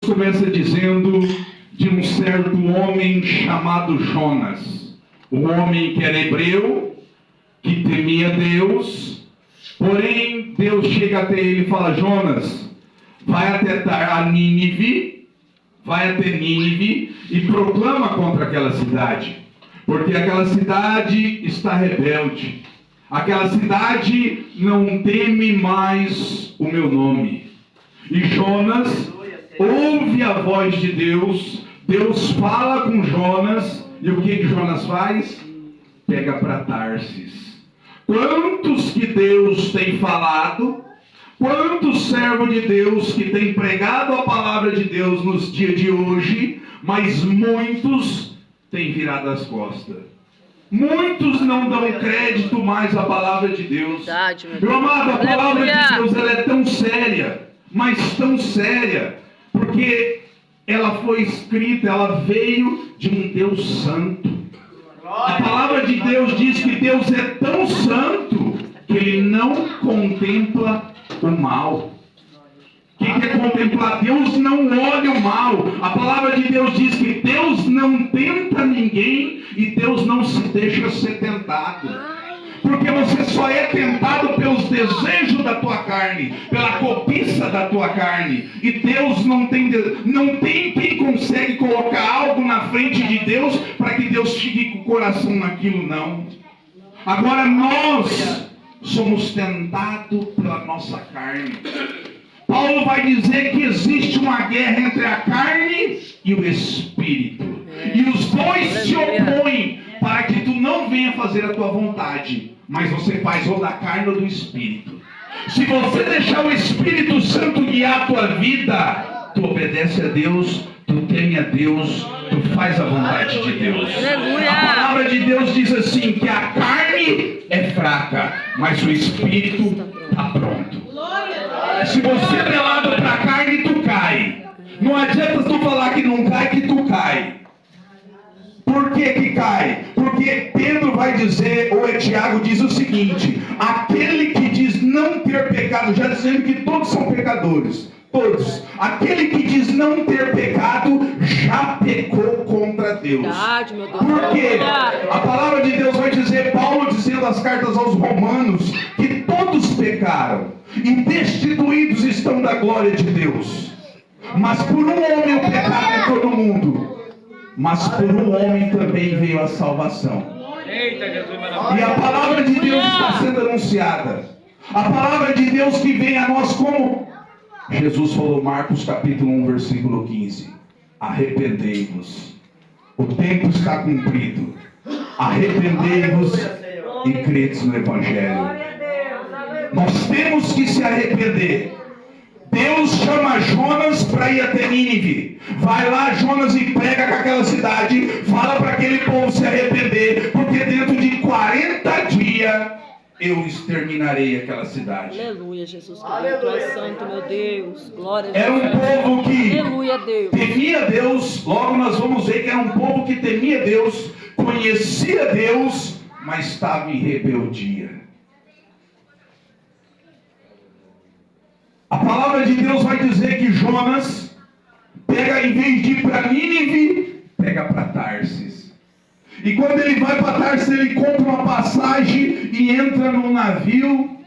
Começa dizendo de um certo homem chamado Jonas. Um homem que era hebreu, que temia Deus. Porém, Deus chega até ele e fala: Jonas, vai até Nínive e proclama contra aquela cidade. Porque aquela cidade está rebelde. Aquela cidade não teme mais o meu nome. E Jonas ouve a voz de Deus. Deus fala com Jonas. E o que Jonas faz? Pega para Tarsis. Quantos que Deus tem falado? Quantos servos de Deus que têm pregado a palavra de Deus nos dias de hoje? Mas muitos têm virado as costas. Muitos não dão crédito mais à palavra de Deus. Meu amado, a palavra de Deus ela é tão séria, mas tão séria, porque ela foi escrita, ela veio de um Deus santo. A palavra de Deus diz que Deus é tão santo que Ele não contempla o mal. Quem quer contemplar Deus não olha o mal. A palavra de Deus diz que Deus não tenta ninguém e Deus não se deixa ser tentado. Porque você só é tentado pelos desejos da tua carne, pela cobiça da tua carne. E Deus não tem quem consegue colocar algo na frente de Deus para que Deus fique com o coração naquilo, não. Agora nós somos tentados pela nossa carne. Paulo vai dizer que existe uma guerra entre a carne e o espírito. E os dois se opõem para que tu não venha fazer a tua vontade, mas você faz ou da carne ou do espírito. Se você deixar o Espírito Santo guiar a tua vida, tu obedece a Deus, tu teme a Deus, tu faz a vontade de Deus. A palavra de Deus diz assim, que a carne é fraca, mas o espírito está pronto. Se você é lado para a carne, tu cai. Não adianta tu falar que não cai, que tu cai. Por que cai? Porque Pedro vai dizer, ou Tiago diz o seguinte: aquele que diz não ter pecado, já dizendo que todos são pecadores, todos. Aquele que diz não ter pecado, já pecou contra Deus. Por quê? A palavra de Deus vai dizer, Paulo dizendo as cartas aos Romanos, que todos pecaram e destituídos estão da glória de Deus. Mas por um homem o pecado é todo mundo. Mas por um homem também veio a salvação. E a palavra de Deus está sendo anunciada. A palavra de Deus que vem a nós como Jesus falou, Marcos capítulo 1, versículo 15. Arrependei-vos. O tempo está cumprido. Arrependei-vos e credes no Evangelho. Nós temos que se arrepender. Deus chama Jonas para ir até Nínive. Vai lá, Jonas, e prega com aquela cidade. Fala para aquele povo se arrepender, porque dentro de 40 dias eu exterminarei aquela cidade. Aleluia, Jesus Cristo. Tu és santo, meu Deus. Glória a Deus. Era um povo que Aleluia, Deus. temia Deus. Logo nós vamos ver que era um povo que temia Deus, conhecia Deus, mas estava em rebeldia. A palavra de Deus vai dizer que Jonas pega, em vez de ir para Nínive, pega para Tarsis. E quando ele vai para Tarsis, ele compra uma passagem e entra num navio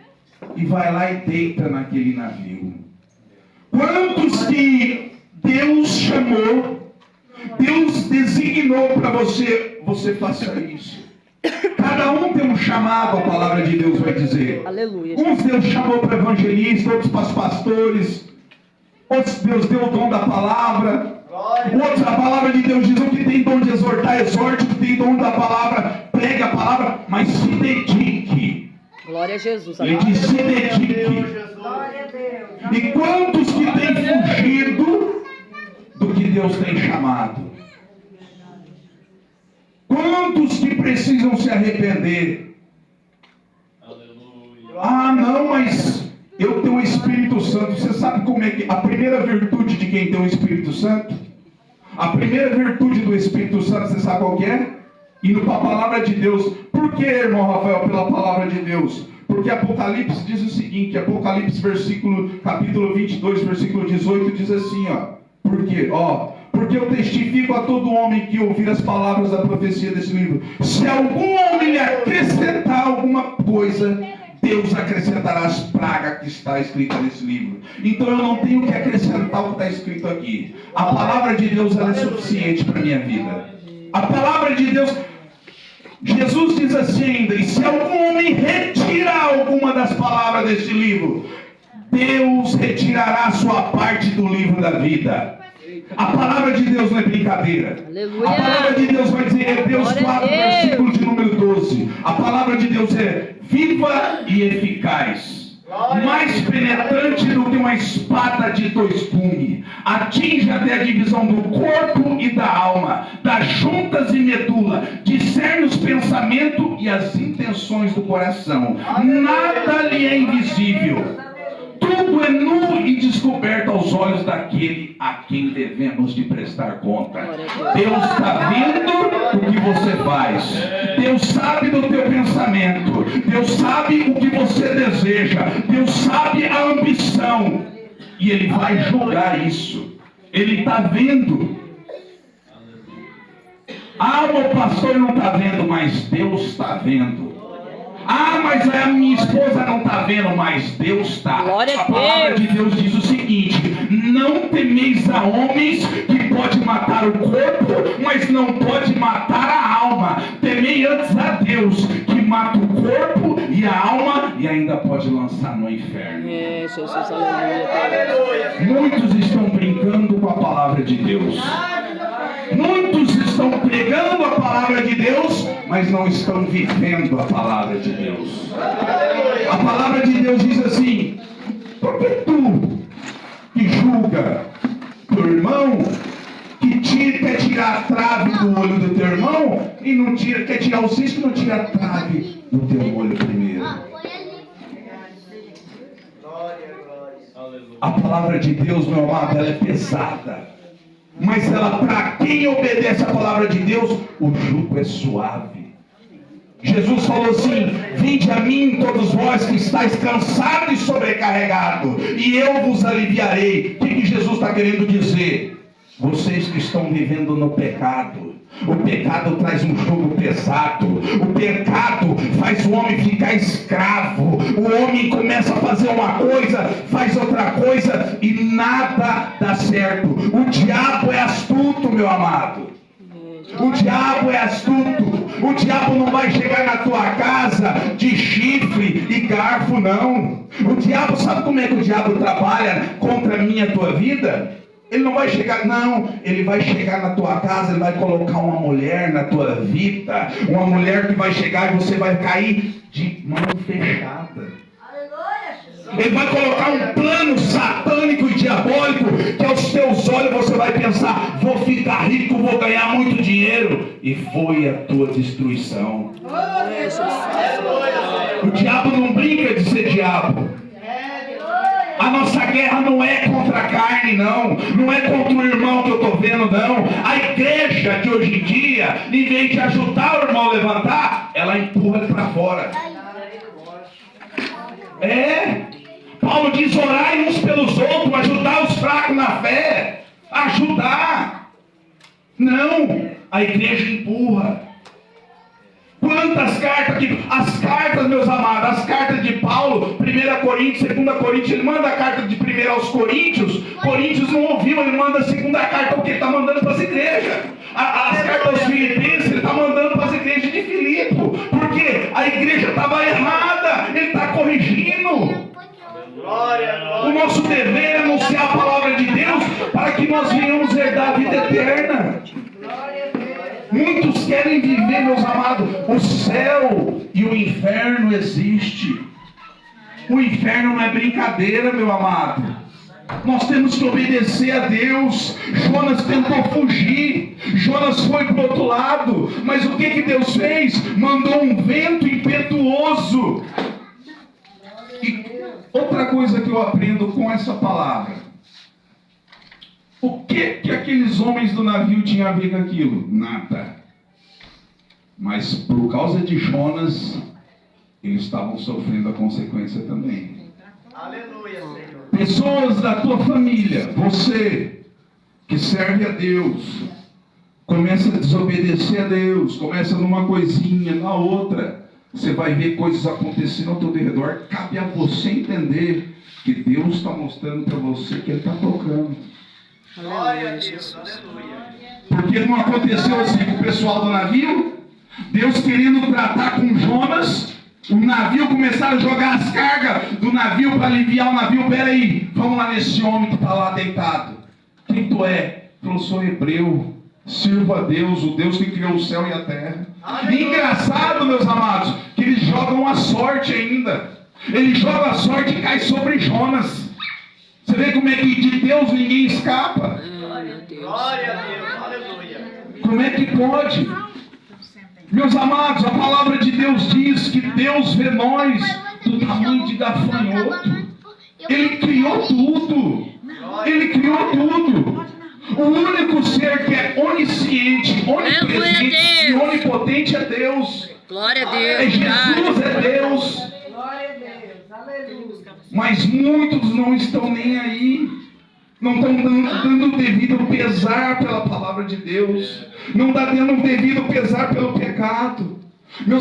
e vai lá e deita naquele navio. Quantos que Deus chamou, Deus designou para você faça isso. Cada um tem um chamado, a palavra de Deus vai dizer. Aleluia. Uns Deus chamou para evangelista, outros para os pastores, outros Deus deu o dom da palavra, outros a palavra de Deus diz: o que tem dom de exortar, exorte, o que tem dom da palavra, pregue a palavra, mas se dedique. Glória a Jesus. Ele diz: se dedique. E quantos que têm fugido do que Deus tem chamado? Quantos que precisam se arrepender? Aleluia. Ah, não, mas eu tenho o Espírito Santo. Você sabe como é que a primeira virtude de quem tem o Espírito Santo? A primeira virtude do Espírito Santo, você sabe qual que é? Indo para a palavra de Deus. Por que, irmão Rafael, pela palavra de Deus? Porque Apocalipse diz o seguinte, Apocalipse capítulo 22, versículo 18, diz assim, ó: Por quê? Porque eu testifico a todo homem que ouvir as palavras da profecia desse livro. Se algum homem lhe acrescentar alguma coisa, Deus acrescentará as pragas que está escrita nesse livro. Então eu não tenho que acrescentar o que está escrito aqui. A palavra de Deus ela é suficiente para a minha vida. A palavra de Deus... Jesus diz assim ainda: e se algum homem retirar alguma das palavras deste livro, Deus retirará a sua parte do livro da vida. A palavra de Deus não é brincadeira. Aleluia. A palavra de Deus vai dizer, Hebreus 4, versículo de número 12. A palavra de Deus é viva e eficaz, mais penetrante do que uma espada de dois gumes, atinge até a divisão do corpo e da alma, das juntas e medula, discerne os pensamentos e as intenções do coração. Nada lhe é invisível. Tudo é nu e descoberto aos olhos daquele a quem devemos de prestar conta. Deus está vendo o que você faz. Deus sabe do teu pensamento. Deus sabe o que você deseja. Deus sabe a ambição. E Ele vai julgar isso. Ele está vendo. O pastor não está vendo, mas Deus está vendo. Mas a minha esposa não está vendo, mas Deus está. A palavra de Deus diz o seguinte: não temeis a homens que pode matar o corpo, mas não pode matar a alma. Temei antes a Deus, que mata o corpo e a alma e ainda pode lançar no inferno. Jesus, aleluia. Muitos estão brincando com a palavra de Deus. Muitos estão pregando a palavra de Deus, mas não estão vivendo a palavra de Deus. A palavra de Deus diz assim: por que tu que julga teu irmão, quer tirar a trave do olho do teu irmão, e não quer tirar o cisco e não tira a trave do teu olho primeiro? A palavra de Deus, meu amado, ela é pesada. Mas ela, para quem obedece a palavra de Deus, o jugo é suave. Jesus falou assim: vinde a mim todos vós que estáis cansados e sobrecarregados, e eu vos aliviarei. O que Jesus está querendo dizer? Vocês que estão vivendo no pecado, o pecado traz um jugo pesado. O pecado faz o homem ficar escravo. O homem começa a fazer uma coisa, faz outra coisa e nada dá certo. O diabo é astuto, meu amado. O diabo é astuto. O diabo não vai chegar na tua casa de chifre e garfo, não. O diabo, sabe como é que o diabo trabalha contra a minha tua vida? Ele não vai chegar, não, ele vai chegar na tua casa, ele vai colocar uma mulher na tua vida, uma mulher que vai chegar e você vai cair de mão fechada. Ele vai colocar um plano satânico e diabólico, que aos teus olhos você vai pensar: vou ficar rico, vou ganhar muito dinheiro, e foi a tua destruição. O diabo não brinca de ser diabo. A nossa guerra não é contra a carne, não. Não é contra o irmão que eu estou vendo, não. A igreja de hoje em dia, em vez de ajudar o irmão a levantar, ela empurra ele para fora. Paulo diz: orai uns pelos outros, ajudar os fracos na fé. Ajudar. Não, a igreja empurra. Quantas cartas aqui? As cartas, meus amados, as cartas de Paulo, 1 Coríntios, 2 Coríntios, ele manda a carta de 1 aos Coríntios. Coríntios não ouviu, ele manda a segunda carta, porque ele está mandando para as igrejas. As cartas aos Filipenses, ele está mandando para as igrejas de Filipe. Porque a igreja estava errada, ele está corrigindo. O nosso dever é anunciar a palavra de Deus para que nós venhamos herdar a vida eterna. Muitos querem viver, meus amados. O céu e o inferno existem. O inferno não é brincadeira, meu amado. Nós temos que obedecer a Deus. Jonas tentou fugir. Jonas foi para o outro lado. Mas o que Deus fez? Mandou um vento impetuoso. E outra coisa que eu aprendo com essa palavra: o que aqueles homens do navio tinham a ver com aquilo? Nada. Mas por causa de Jonas, eles estavam sofrendo a consequência também. Aleluia, Senhor. Pessoas da tua família, você, que serve a Deus, começa a desobedecer a Deus, começa numa coisinha, na outra, você vai ver coisas acontecendo ao teu redor. Cabe a você entender que Deus está mostrando para você que Ele está tocando. Glória a Deus, aleluia. Porque não aconteceu assim com o pessoal do navio? Deus querendo tratar com Jonas, o navio começaram a jogar as cargas do navio para aliviar o navio. Peraí, vamos lá nesse homem que está lá deitado. Quem tu é? Falou, sou hebreu, sirvo a Deus, o Deus que criou o céu e a terra. E engraçado, meus amados, que eles jogam a sorte ainda. Ele joga a sorte e cai sobre Jonas. Você vê como é que de Deus ninguém escapa? Glória a Deus. Glória a Deus, aleluia. Como é que pode? Meus amados, a palavra de Deus diz que Deus vê nós do tamanho de gafanhoto. Ele criou tudo. Ele criou tudo. O único ser que é onisciente, onipresente e onipotente é Deus. Glória a É Deus. Jesus, é Deus. Glória a Deus, aleluia. Mas muitos não estão nem aí. Não estão dando devido pesar pela palavra de Deus. Não está dando devido pesar pelo pecado.